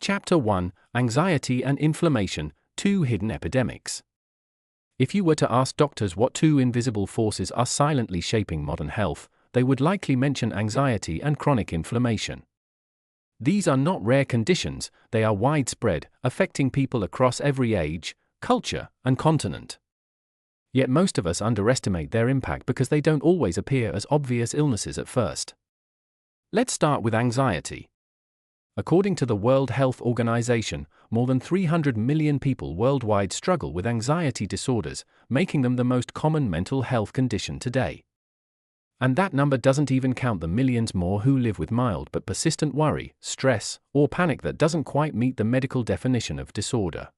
Chapter 1: Anxiety and Inflammation, Two Hidden Epidemics. If you were to ask doctors what two invisible forces are silently shaping modern health, they would likely mention anxiety and chronic inflammation. These are not rare conditions, they are widespread, affecting people across every age, culture, and continent. Yet most of us underestimate their impact because they don't always appear as obvious illnesses at first. Let's start with anxiety. According to the World Health Organization, more than 300 million people worldwide struggle with anxiety disorders, making them the most common mental health condition today. And that number doesn't even count the millions more who live with mild but persistent worry, stress, or panic that doesn't quite meet the medical definition of disorder.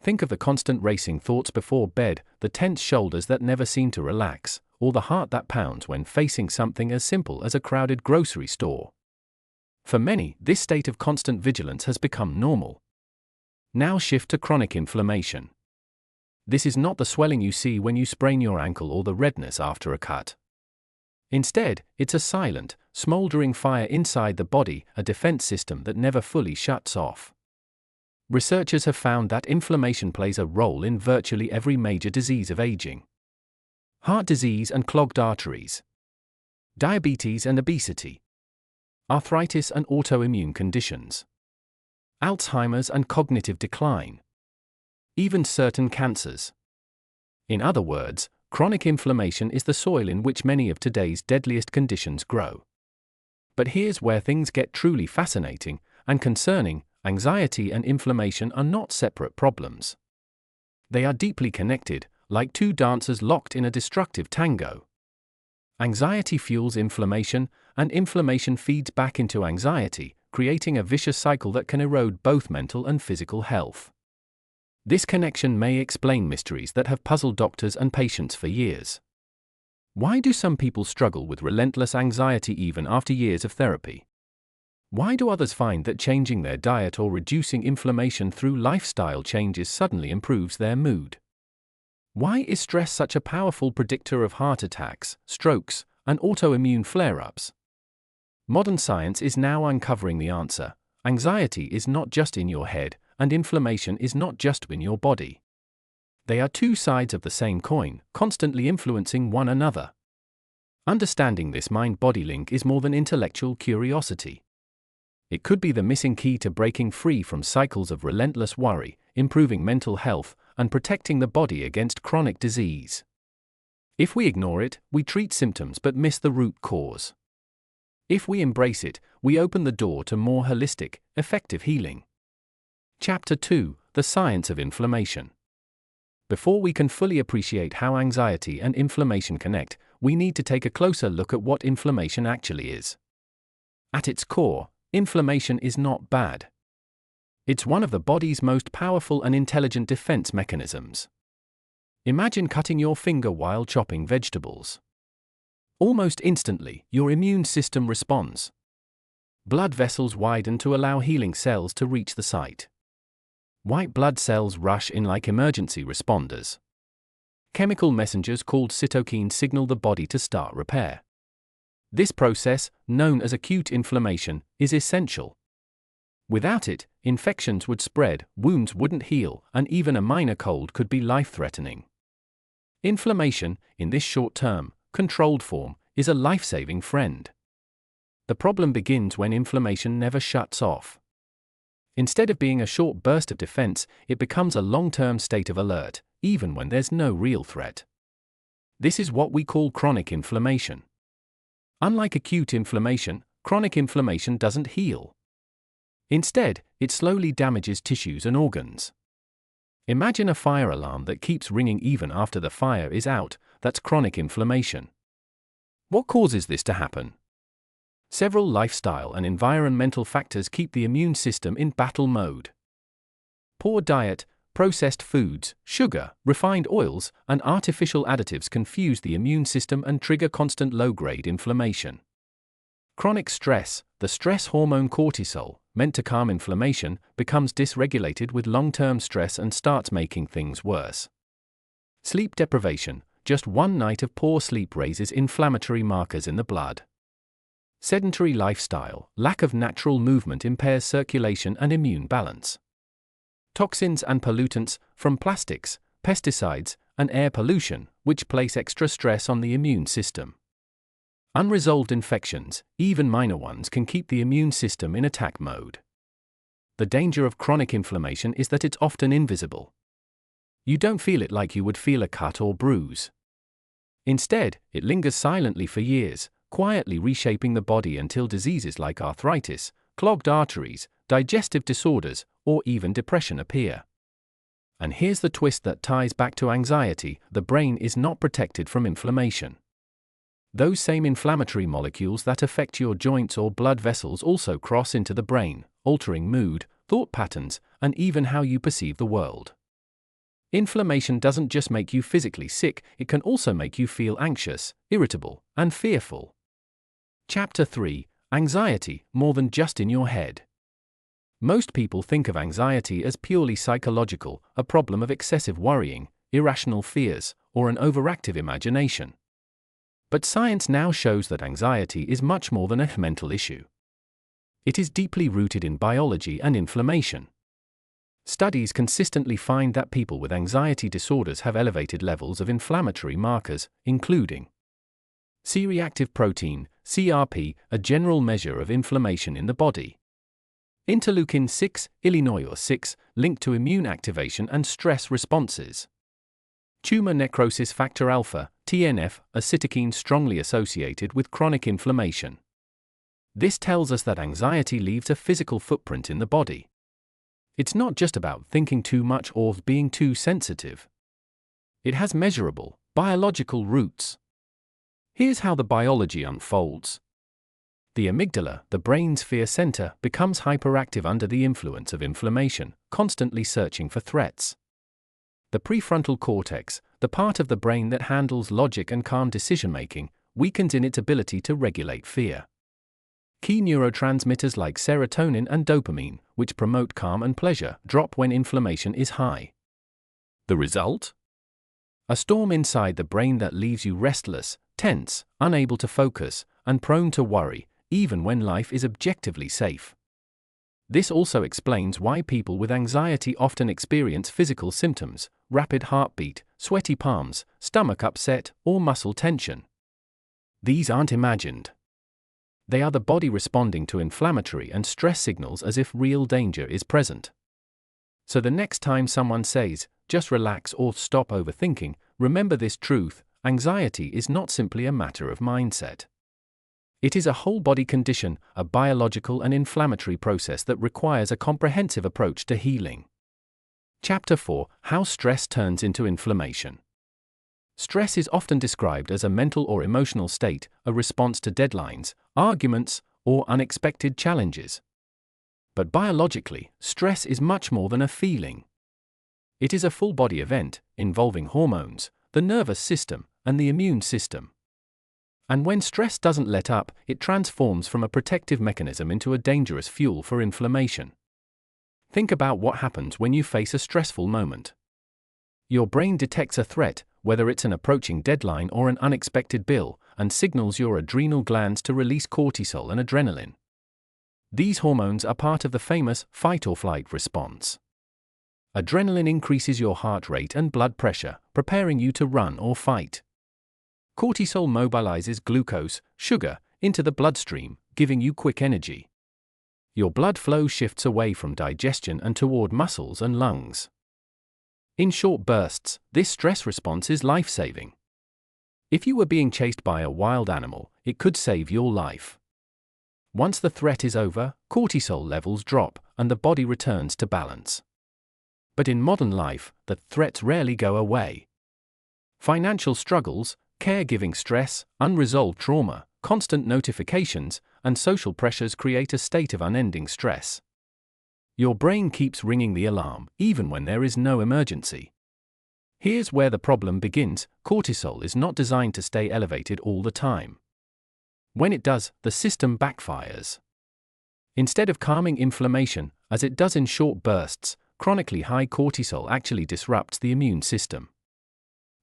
Think of the constant racing thoughts before bed, the tense shoulders that never seem to relax, or the heart that pounds when facing something as simple as a crowded grocery store. For many, this state of constant vigilance has become normal. Now shift to chronic inflammation. This is not the swelling you see when you sprain your ankle or the redness after a cut. Instead, it's a silent, smoldering fire inside the body, a defense system that never fully shuts off. Researchers have found that inflammation plays a role in virtually every major disease of aging. Heart disease and clogged arteries, diabetes and obesity, arthritis and autoimmune conditions, Alzheimer's and cognitive decline, even certain cancers. In other words, chronic inflammation is the soil in which many of today's deadliest conditions grow. But here's where things get truly fascinating and concerning: anxiety and inflammation are not separate problems. They are deeply connected, like two dancers locked in a destructive tango. Anxiety fuels inflammation, and inflammation feeds back into anxiety, creating a vicious cycle that can erode both mental and physical health. This connection may explain mysteries that have puzzled doctors and patients for years. Why do some people struggle with relentless anxiety even after years of therapy? Why do others find that changing their diet or reducing inflammation through lifestyle changes suddenly improves their mood? Why is stress such a powerful predictor of heart attacks, strokes, and autoimmune flare-ups? Modern science is now uncovering the answer. Anxiety is not just in your head, and inflammation is not just in your body. They are two sides of the same coin, constantly influencing one another. Understanding this mind-body link is more than intellectual curiosity. It could be the missing key to breaking free from cycles of relentless worry, improving mental health, and protecting the body against chronic disease. If we ignore it, we treat symptoms but miss the root cause. If we embrace it, we open the door to more holistic, effective healing. Chapter 2: The Science of Inflammation. Before we can fully appreciate how anxiety and inflammation connect, we need to take a closer look at what inflammation actually is. At its core, inflammation is not bad. It's one of the body's most powerful and intelligent defense mechanisms. Imagine cutting your finger while chopping vegetables. Almost instantly, your immune system responds. Blood vessels widen to allow healing cells to reach the site. White blood cells rush in like emergency responders. Chemical messengers called cytokines signal the body to start repair. This process, known as acute inflammation, is essential. Without it, infections would spread, wounds wouldn't heal, and even a minor cold could be life-threatening. Inflammation, in this short-term, controlled form, is a life-saving friend. The problem begins when inflammation never shuts off. Instead of being a short burst of defense, it becomes a long-term state of alert, even when there's no real threat. This is what we call chronic inflammation. Unlike acute inflammation, chronic inflammation doesn't heal. Instead, it slowly damages tissues and organs. Imagine a fire alarm that keeps ringing even after the fire is out. That's chronic inflammation. What causes this to happen? Several lifestyle and environmental factors keep the immune system in battle mode. Poor diet, processed foods, sugar, refined oils, and artificial additives confuse the immune system and trigger constant low-grade inflammation. Chronic stress, the stress hormone cortisol, meant to calm inflammation, becomes dysregulated with long-term stress and starts making things worse. Sleep deprivation, just one night of poor sleep raises inflammatory markers in the blood. Sedentary lifestyle, lack of natural movement impairs circulation and immune balance. Toxins and pollutants from plastics, pesticides, and air pollution, which place extra stress on the immune system. Unresolved infections, even minor ones, can keep the immune system in attack mode. The danger of chronic inflammation is that it's often invisible. You don't feel it like you would feel a cut or bruise. Instead, it lingers silently for years, quietly reshaping the body until diseases like arthritis, clogged arteries, digestive disorders, or even depression appear. And here's the twist that ties back to anxiety: the brain is not protected from inflammation. Those same inflammatory molecules that affect your joints or blood vessels also cross into the brain, altering mood, thought patterns, and even how you perceive the world. Inflammation doesn't just make you physically sick, it can also make you feel anxious, irritable, and fearful. Chapter 3: Anxiety, more than just in your head. Most people think of anxiety as purely psychological, a problem of excessive worrying, irrational fears, or an overactive imagination. But science now shows that anxiety is much more than a mental issue. It is deeply rooted in biology and inflammation. Studies consistently find that people with anxiety disorders have elevated levels of inflammatory markers, including C-reactive protein, CRP, a general measure of inflammation in the body. Interleukin-6, Illinois-6, linked to immune activation and stress responses. Tumor necrosis factor alpha, TNF, a cytokine strongly associated with chronic inflammation. This tells us that anxiety leaves a physical footprint in the body. It's not just about thinking too much or being too sensitive. It has measurable, biological roots. Here's how the biology unfolds. The amygdala, the brain's fear center, becomes hyperactive under the influence of inflammation, constantly searching for threats. The prefrontal cortex, the part of the brain that handles logic and calm decision-making, weakens in its ability to regulate fear. Key neurotransmitters like serotonin and dopamine, which promote calm and pleasure, drop when inflammation is high. The result? A storm inside the brain that leaves you restless, tense, unable to focus, and prone to worry, even when life is objectively safe. This also explains why people with anxiety often experience physical symptoms: rapid heartbeat, sweaty palms, stomach upset, or muscle tension. These aren't imagined. They are the body responding to inflammatory and stress signals as if real danger is present. So the next time someone says, "just relax" or "stop overthinking," remember this truth: anxiety is not simply a matter of mindset. It is a whole body condition, a biological and inflammatory process that requires a comprehensive approach to healing. Chapter 4: How stress turns into inflammation. Stress is often described as a mental or emotional state, a response to deadlines, arguments, or unexpected challenges. But biologically, stress is much more than a feeling. It is a full-body event, involving hormones, the nervous system, and the immune system. And when stress doesn't let up, it transforms from a protective mechanism into a dangerous fuel for inflammation. Think about what happens when you face a stressful moment. Your brain detects a threat, whether it's an approaching deadline or an unexpected bill, and signals your adrenal glands to release cortisol and adrenaline. These hormones are part of the famous fight-or-flight response. Adrenaline increases your heart rate and blood pressure, preparing you to run or fight. Cortisol mobilizes glucose, sugar, into the bloodstream, giving you quick energy. Your blood flow shifts away from digestion and toward muscles and lungs. In short bursts, this stress response is life-saving. If you were being chased by a wild animal, it could save your life. Once the threat is over, cortisol levels drop, and the body returns to balance. But in modern life, the threats rarely go away. Financial struggles, caregiving stress, unresolved trauma, constant notifications, and social pressures create a state of unending stress. Your brain keeps ringing the alarm, even when there is no emergency. Here's where the problem begins: cortisol is not designed to stay elevated all the time. When it does, the system backfires. Instead of calming inflammation, as it does in short bursts, chronically high cortisol actually disrupts the immune system.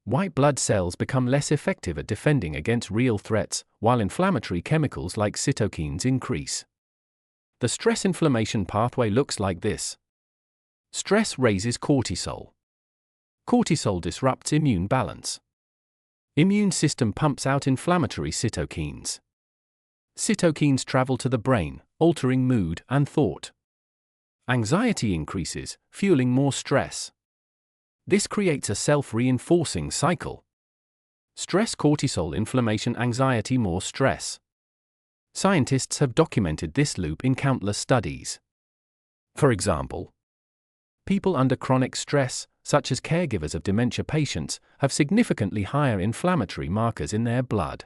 White blood cells become less effective at defending against real threats, while inflammatory chemicals like cytokines increase. The stress-inflammation pathway looks like this. Stress raises cortisol. Cortisol disrupts immune balance. Immune system pumps out inflammatory cytokines. Cytokines travel to the brain, altering mood and thought. Anxiety increases, fueling more stress. This creates a self-reinforcing cycle. Stress, cortisol, inflammation, anxiety, more stress. Scientists have documented this loop in countless studies. For example, people under chronic stress, such as caregivers of dementia patients, have significantly higher inflammatory markers in their blood.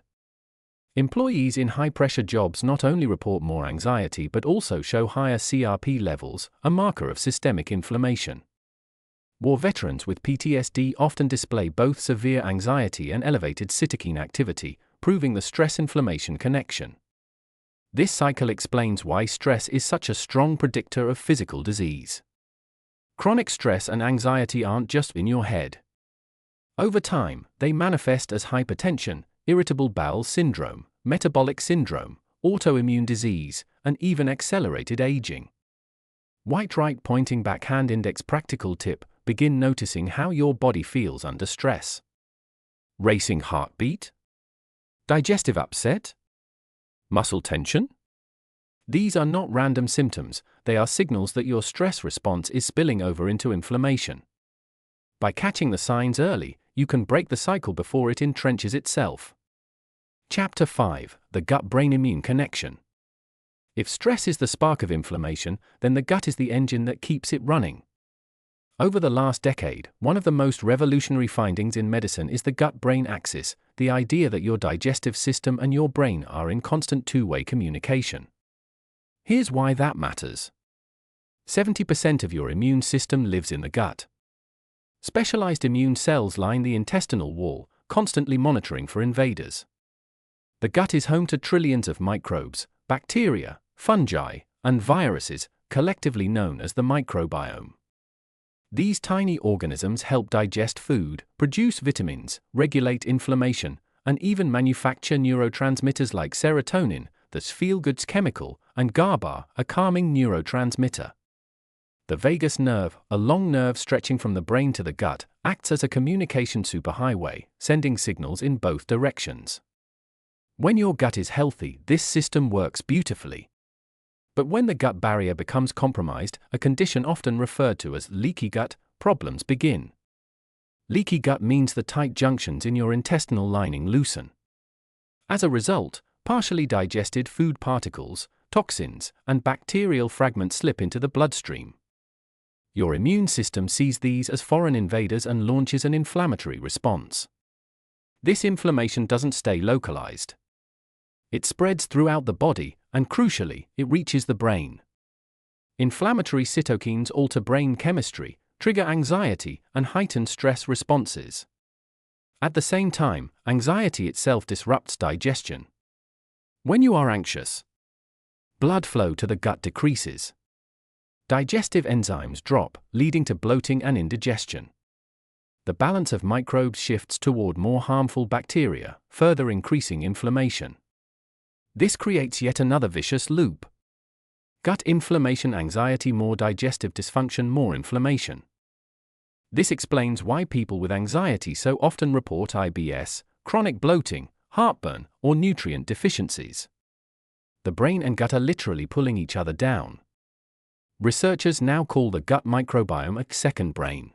Employees in high-pressure jobs not only report more anxiety but also show higher CRP levels, a marker of systemic inflammation. War veterans with PTSD often display both severe anxiety and elevated cytokine activity, proving the stress-inflammation connection. This cycle explains why stress is such a strong predictor of physical disease. Chronic stress and anxiety aren't just in your head. Over time, they manifest as hypertension, irritable bowel syndrome, metabolic syndrome, autoimmune disease, and even accelerated aging. Right pointing back hand index practical tip: begin noticing how your body feels under stress. Racing heartbeat? Digestive upset? Muscle tension? These are not random symptoms, they are signals that your stress response is spilling over into inflammation. By catching the signs early, you can break the cycle before it entrenches itself. Chapter 5: The Gut-Brain Immune Connection. If stress is the spark of inflammation, then the gut is the engine that keeps it running. Over the last decade, one of the most revolutionary findings in medicine is the gut-brain axis, the idea that your digestive system and your brain are in constant two-way communication. Here's why that matters. 70% of your immune system lives in the gut. Specialized immune cells line the intestinal wall, constantly monitoring for invaders. The gut is home to trillions of microbes, bacteria, fungi, and viruses, collectively known as the microbiome. These tiny organisms help digest food, produce vitamins, regulate inflammation, and even manufacture neurotransmitters like serotonin, the feel-good chemical, and GABA, a calming neurotransmitter. The vagus nerve, a long nerve stretching from the brain to the gut, acts as a communication superhighway, sending signals in both directions. When your gut is healthy, this system works beautifully. But when the gut barrier becomes compromised, a condition often referred to as leaky gut, problems begin. Leaky gut means the tight junctions in your intestinal lining loosen. As a result, partially digested food particles, toxins, and bacterial fragments slip into the bloodstream. Your immune system sees these as foreign invaders and launches an inflammatory response. This inflammation doesn't stay localized. It spreads throughout the body, and crucially, it reaches the brain. Inflammatory cytokines alter brain chemistry, trigger anxiety, and heighten stress responses. At the same time, anxiety itself disrupts digestion. When you are anxious, blood flow to the gut decreases. Digestive enzymes drop, leading to bloating and indigestion. The balance of microbes shifts toward more harmful bacteria, further increasing inflammation. This creates yet another vicious loop. Gut inflammation, anxiety, more digestive dysfunction, more inflammation. This explains why people with anxiety so often report IBS, chronic bloating, heartburn, or nutrient deficiencies. The brain and gut are literally pulling each other down. Researchers now call the gut microbiome a second brain.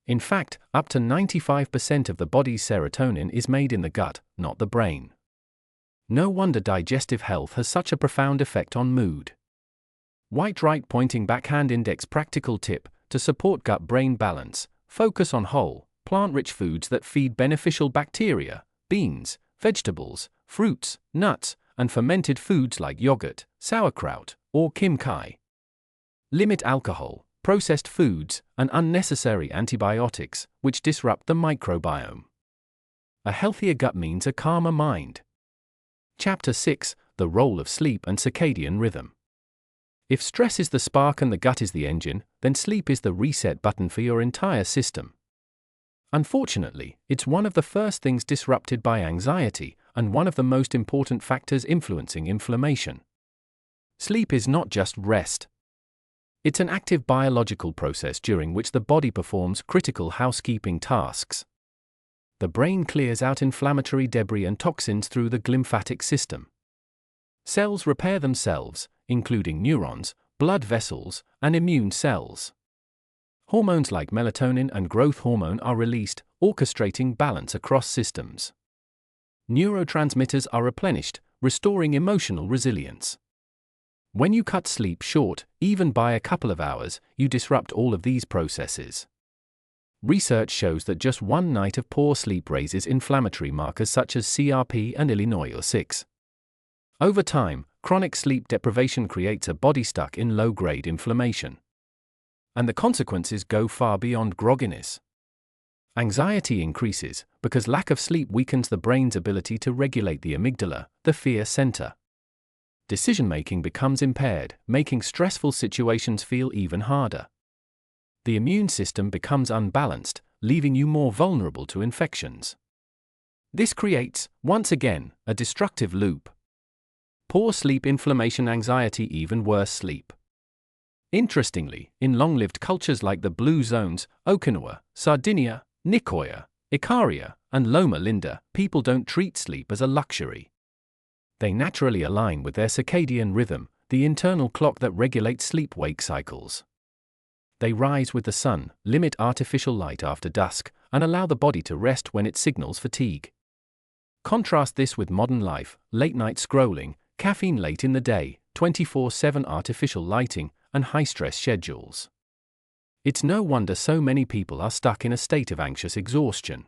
In fact, up to 95% of the body's serotonin is made in the gut, not the brain. No wonder digestive health has such a profound effect on mood. Right pointing back hand index practical tip: to support gut-brain balance, focus on whole, plant-rich foods that feed beneficial bacteria, beans, vegetables, fruits, nuts, and fermented foods like yogurt, sauerkraut, or kimchi. Limit alcohol, processed foods, and unnecessary antibiotics, which disrupt the microbiome. A healthier gut means a calmer mind. Chapter 6: The Role of Sleep and Circadian Rhythm. If stress is the spark and the gut is the engine, then sleep is the reset button for your entire system. Unfortunately, it's one of the first things disrupted by anxiety and one of the most important factors influencing inflammation. Sleep is not just rest. It's an active biological process during which the body performs critical housekeeping tasks. The brain clears out inflammatory debris and toxins through the glymphatic system. Cells repair themselves, including neurons, blood vessels, and immune cells. Hormones like melatonin and growth hormone are released, orchestrating balance across systems. Neurotransmitters are replenished, restoring emotional resilience. When you cut sleep short, even by a couple of hours, you disrupt all of these processes. Research shows that just one night of poor sleep raises inflammatory markers such as CRP and Illinois-6. Over time, chronic sleep deprivation creates a body stuck in low-grade inflammation. And the consequences go far beyond grogginess. Anxiety increases because lack of sleep weakens the brain's ability to regulate the amygdala, the fear center. Decision-making becomes impaired, making stressful situations feel even harder. The immune system becomes unbalanced, leaving you more vulnerable to infections. This creates, once again, a destructive loop. Poor sleep, inflammation, anxiety, even worse sleep. Interestingly, in long-lived cultures like the Blue Zones, Okinawa, Sardinia, Nicoya, Ikaria, and Loma Linda, people don't treat sleep as a luxury. They naturally align with their circadian rhythm, the internal clock that regulates sleep-wake cycles. They rise with the sun, limit artificial light after dusk, and allow the body to rest when it signals fatigue. Contrast this with modern life, late-night scrolling, caffeine late in the day, 24/7 artificial lighting, and high-stress schedules. It's no wonder so many people are stuck in a state of anxious exhaustion.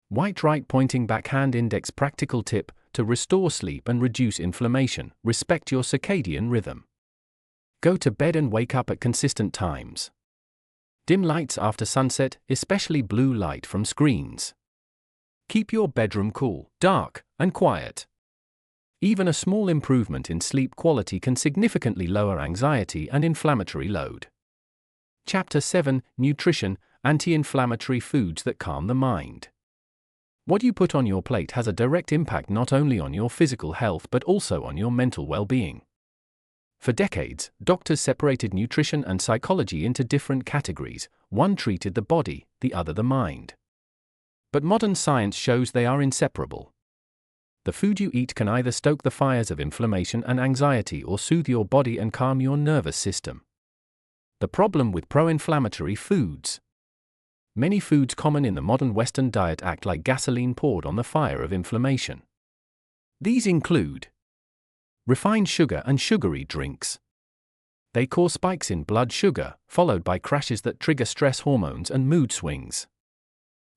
White right pointing backhand index practical tip to restore sleep and reduce inflammation: respect your circadian rhythm. Go to bed and wake up at consistent times. Dim lights after sunset, especially blue light from screens. Keep your bedroom cool, dark, and quiet. Even a small improvement in sleep quality can significantly lower anxiety and inflammatory load. Chapter 7: Nutrition, Anti-inflammatory foods that calm the mind. What you put on your plate has a direct impact not only on your physical health but also on your mental well-being. For decades, doctors separated nutrition and psychology into different categories. One treated the body, the other the mind. But modern science shows they are inseparable. The food you eat can either stoke the fires of inflammation and anxiety or soothe your body and calm your nervous system. The problem with pro-inflammatory foods. Many foods common in the modern Western diet act like gasoline poured on the fire of inflammation. These include refined sugar and sugary drinks. They cause spikes in blood sugar, followed by crashes that trigger stress hormones and mood swings.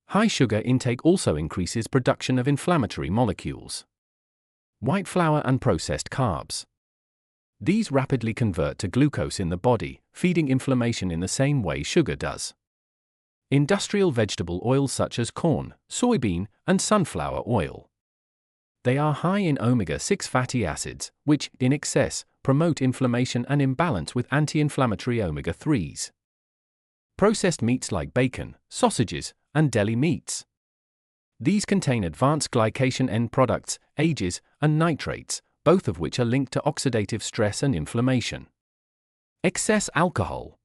High sugar intake also increases production of inflammatory molecules. White flour and processed carbs. These rapidly convert to glucose in the body, feeding inflammation in the same way sugar does. Industrial vegetable oils such as corn, soybean, and sunflower oil. They are high in omega-6 fatty acids, which, in excess, promote inflammation and imbalance with anti-inflammatory omega-3s. Processed meats like bacon, sausages, and deli meats. These contain advanced glycation end products, ages, and nitrates, both of which are linked to oxidative stress and inflammation. Excess alcohol.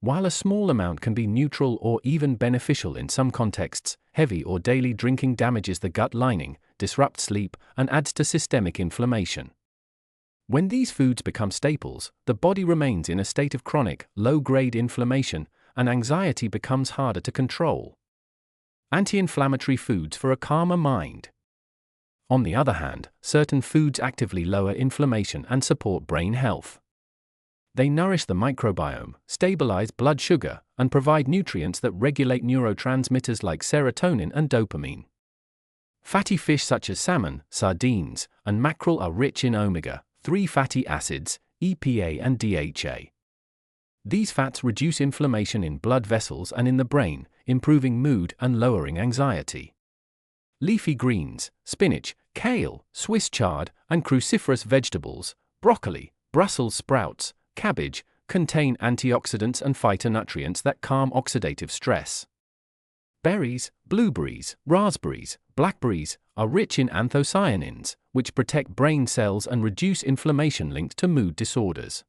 While a small amount can be neutral or even beneficial in some contexts, heavy or daily drinking damages the gut lining, disrupts sleep, and adds to systemic inflammation. When these foods become staples, the body remains in a state of chronic, low-grade inflammation, and anxiety becomes harder to control. Anti-inflammatory foods for a calmer mind. On the other hand, certain foods actively lower inflammation and support brain health. They nourish the microbiome, stabilize blood sugar, and provide nutrients that regulate neurotransmitters like serotonin and dopamine. Fatty fish such as salmon, sardines, and mackerel are rich in omega-3 fatty acids, EPA and DHA. These fats reduce inflammation in blood vessels and in the brain, improving mood and lowering anxiety. Leafy greens, spinach, kale, Swiss chard, and cruciferous vegetables, broccoli, Brussels sprouts, cabbage, contain antioxidants and phytonutrients that calm oxidative stress. Berries, blueberries, raspberries, blackberries are rich in anthocyanins, which protect brain cells and reduce inflammation linked to mood disorders.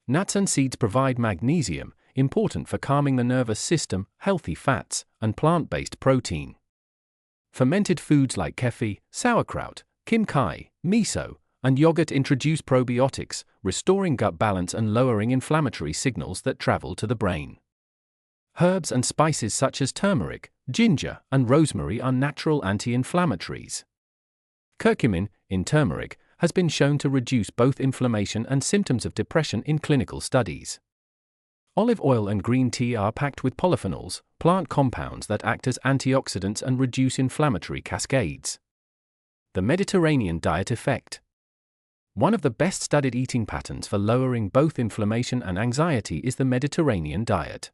Nuts and seeds provide magnesium, important for calming the nervous system, healthy fats, and plant-based protein. Fermented foods like kefir, sauerkraut, kimchi, miso, and yogurt introduce probiotics, restoring gut balance and lowering inflammatory signals that travel to the brain. Herbs and spices such as turmeric, ginger, and rosemary are natural anti-inflammatories. Curcumin, in turmeric, has been shown to reduce both inflammation and symptoms of depression in clinical studies. Olive oil and green tea are packed with polyphenols, plant compounds that act as antioxidants and reduce inflammatory cascades. The Mediterranean diet effect. One of the best-studied eating patterns for lowering both inflammation and anxiety is the Mediterranean diet.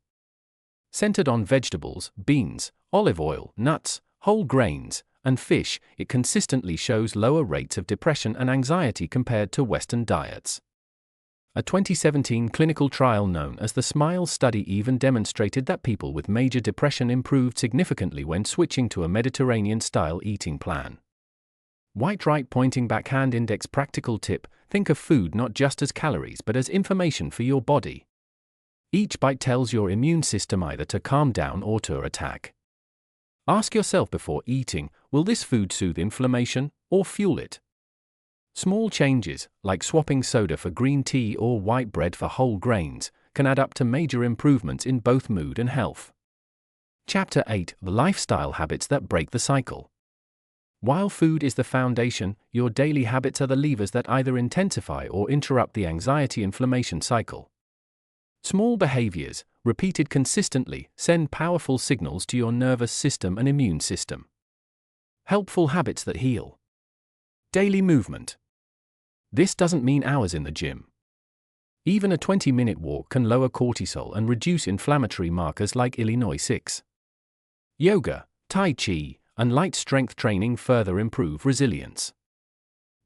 Centered on vegetables, beans, olive oil, nuts, whole grains, and fish, it consistently shows lower rates of depression and anxiety compared to Western diets. A 2017 clinical trial known as the SMILE study even demonstrated that people with major depression improved significantly when switching to a Mediterranean-style eating plan. White right pointing backhand index practical tip: think of food not just as calories but as information for your body. Each bite tells your immune system either to calm down or to attack. Ask yourself before eating, will this food soothe inflammation or fuel it? Small changes, like swapping soda for green tea or white bread for whole grains, can add up to major improvements in both mood and health. Chapter 8: The Lifestyle Habits That Break the Cycle. While food is the foundation, your daily habits are the levers that either intensify or interrupt the anxiety-inflammation cycle. Small behaviors, repeated consistently, send powerful signals to your nervous system and immune system. Helpful habits that heal. Daily movement. This doesn't mean hours in the gym. Even a 20-minute walk can lower cortisol and reduce inflammatory markers like Illinois 6. Yoga, Tai Chi, and light strength training further improve resilience.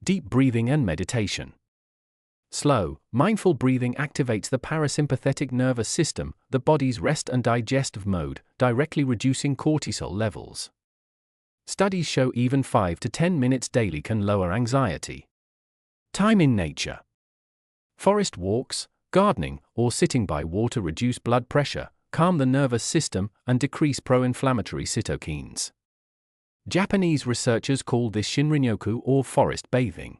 Deep breathing and meditation. Slow, mindful breathing activates the parasympathetic nervous system, the body's rest and digestive mode, directly reducing cortisol levels. Studies show even 5 to 10 minutes daily can lower anxiety. Time in nature. Forest walks, gardening, or sitting by water reduce blood pressure, calm the nervous system, and decrease pro-inflammatory cytokines. Japanese researchers call this shinrin-yoku or forest bathing.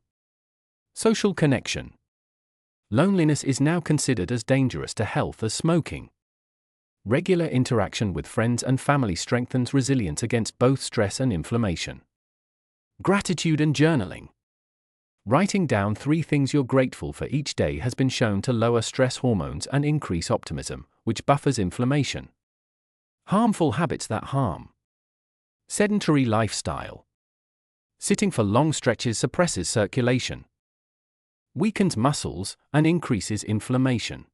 Social connection. Loneliness is now considered as dangerous to health as smoking. Regular interaction with friends and family strengthens resilience against both stress and inflammation. Gratitude and journaling. Writing down 3 things you're grateful for each day has been shown to lower stress hormones and increase optimism, which buffers inflammation. Harmful habits that harm. Sedentary lifestyle. Sitting for long stretches suppresses circulation, weakens muscles, and increases inflammation.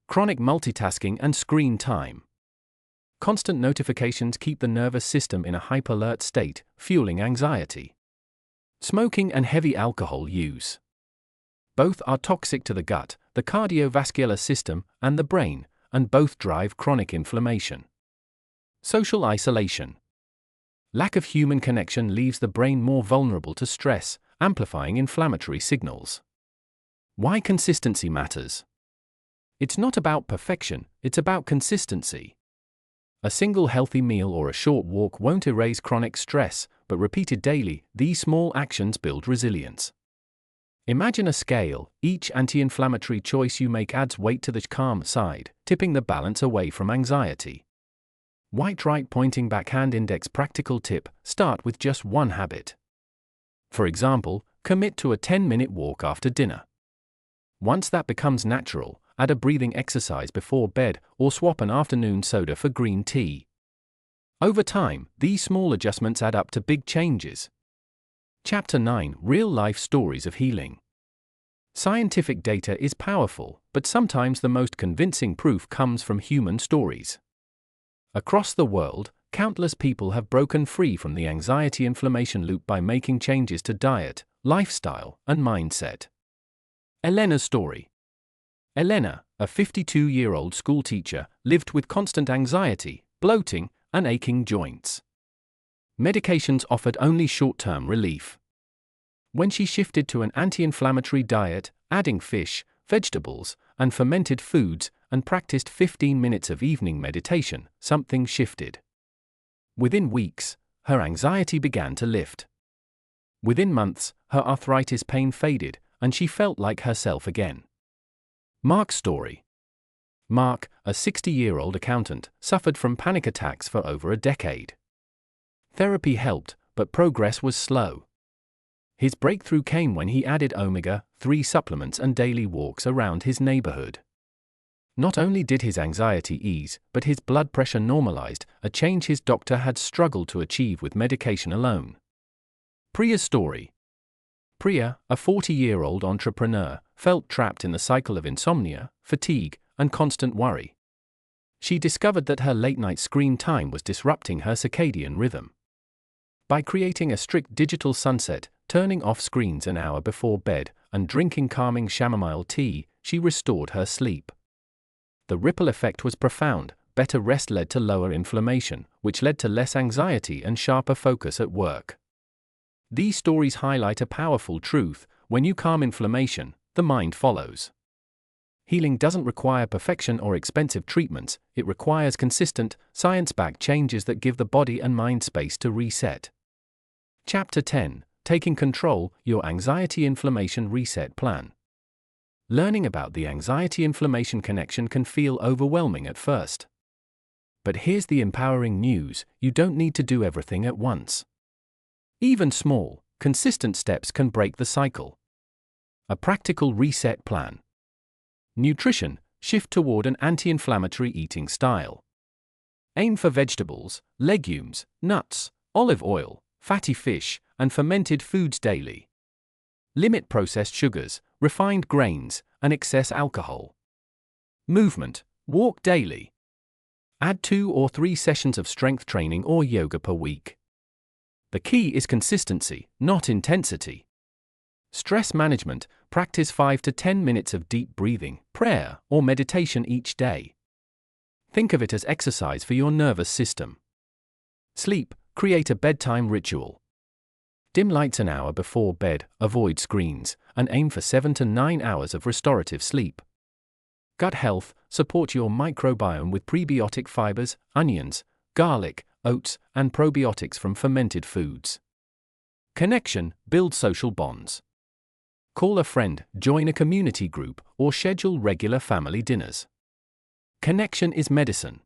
Chronic multitasking and screen time. Constant notifications keep the nervous system in a hyper-alert state, fueling anxiety. Smoking and heavy alcohol use. Both are toxic to the gut, the cardiovascular system, and the brain, and both drive chronic inflammation. Social isolation. Lack of human connection leaves the brain more vulnerable to stress, amplifying inflammatory signals. Why consistency matters. It's not about perfection, it's about consistency. A single healthy meal or a short walk won't erase chronic stress, but repeated daily, these small actions build resilience. Imagine a scale: each anti-inflammatory choice you make adds weight to the calm side, tipping the balance away from anxiety. White right pointing backhand index practical tip: start with just one habit. For example, commit to a 10-minute walk after dinner. Once that becomes natural, add a breathing exercise before bed or swap an afternoon soda for green tea. Over time, these small adjustments add up to big changes. Chapter 9: Real-life stories of healing. Scientific data is powerful, but sometimes the most convincing proof comes from human stories. Across the world, countless people have broken free from the anxiety-inflammation loop by making changes to diet, lifestyle, and mindset. Elena's story. Elena, a 52-year-old schoolteacher, lived with constant anxiety, bloating, and aching joints. Medications offered only short-term relief. When she shifted to an anti-inflammatory diet, adding fish, vegetables, and fermented foods, and practiced 15 minutes of evening meditation, something shifted. Within weeks, her anxiety began to lift. Within months, her arthritis pain faded, and she felt like herself again. Mark's story. Mark, a 60-year-old accountant, suffered from panic attacks for over a decade. Therapy helped, but progress was slow. His breakthrough came when he added omega-3 supplements and daily walks around his neighborhood. Not only did his anxiety ease, but his blood pressure normalized, a change his doctor had struggled to achieve with medication alone. Priya's story. Priya, a 40-year-old entrepreneur, felt trapped in the cycle of insomnia, fatigue, and constant worry. She discovered that her late-night screen time was disrupting her circadian rhythm. By creating a strict digital sunset, turning off screens an hour before bed, and drinking calming chamomile tea, she restored her sleep. The ripple effect was profound. Better rest led to lower inflammation, which led to less anxiety and sharper focus at work. These stories highlight a powerful truth: when you calm inflammation, the mind follows. Healing doesn't require perfection or expensive treatments, it requires consistent, science-backed changes that give the body and mind space to reset. Chapter 10: Taking Control, Your Anxiety-Inflammation Reset Plan. Learning about the anxiety-inflammation connection can feel overwhelming at first. But here's the empowering news: you don't need to do everything at once. Even small, consistent steps can break the cycle. A practical reset plan. Nutrition: shift toward an anti-inflammatory eating style. Aim for vegetables, legumes, nuts, olive oil, fatty fish, and fermented foods daily. Limit processed sugars, refined grains, and excess alcohol. Movement: walk daily. Add 2 or 3 sessions of strength training or yoga per week. The key is consistency, not intensity. Stress management: practice 5 to 10 minutes of deep breathing, prayer, or meditation each day. Think of it as exercise for your nervous system. Sleep: create a bedtime ritual. Dim lights an hour before bed, avoid screens, and aim for 7 to 9 hours of restorative sleep. Gut health: support your microbiome with prebiotic fibers, onions, garlic, oats, and probiotics from fermented foods. Connection: build social bonds. Call a friend, join a community group, or schedule regular family dinners. Connection is medicine.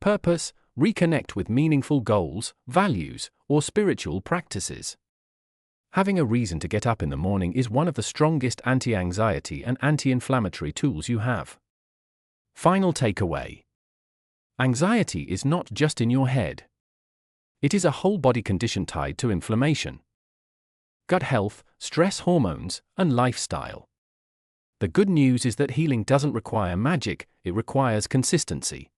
Purpose: reconnect with meaningful goals, values, or spiritual practices. Having a reason to get up in the morning is one of the strongest anti-anxiety and anti-inflammatory tools you have. Final takeaway. Anxiety is not just in your head. It is a whole body condition tied to inflammation, gut health, stress hormones, and lifestyle. The good news is that healing doesn't require magic, it requires consistency.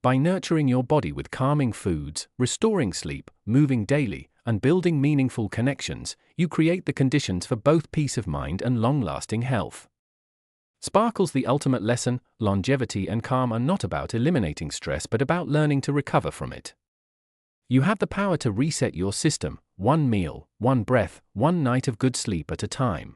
By nurturing your body with calming foods, restoring sleep, moving daily, and building meaningful connections, you create the conditions for both peace of mind and long-lasting health. Sparkles the ultimate lesson: longevity and calm are not about eliminating stress but about learning to recover from it. You have the power to reset your system, one meal, one breath, one night of good sleep at a time.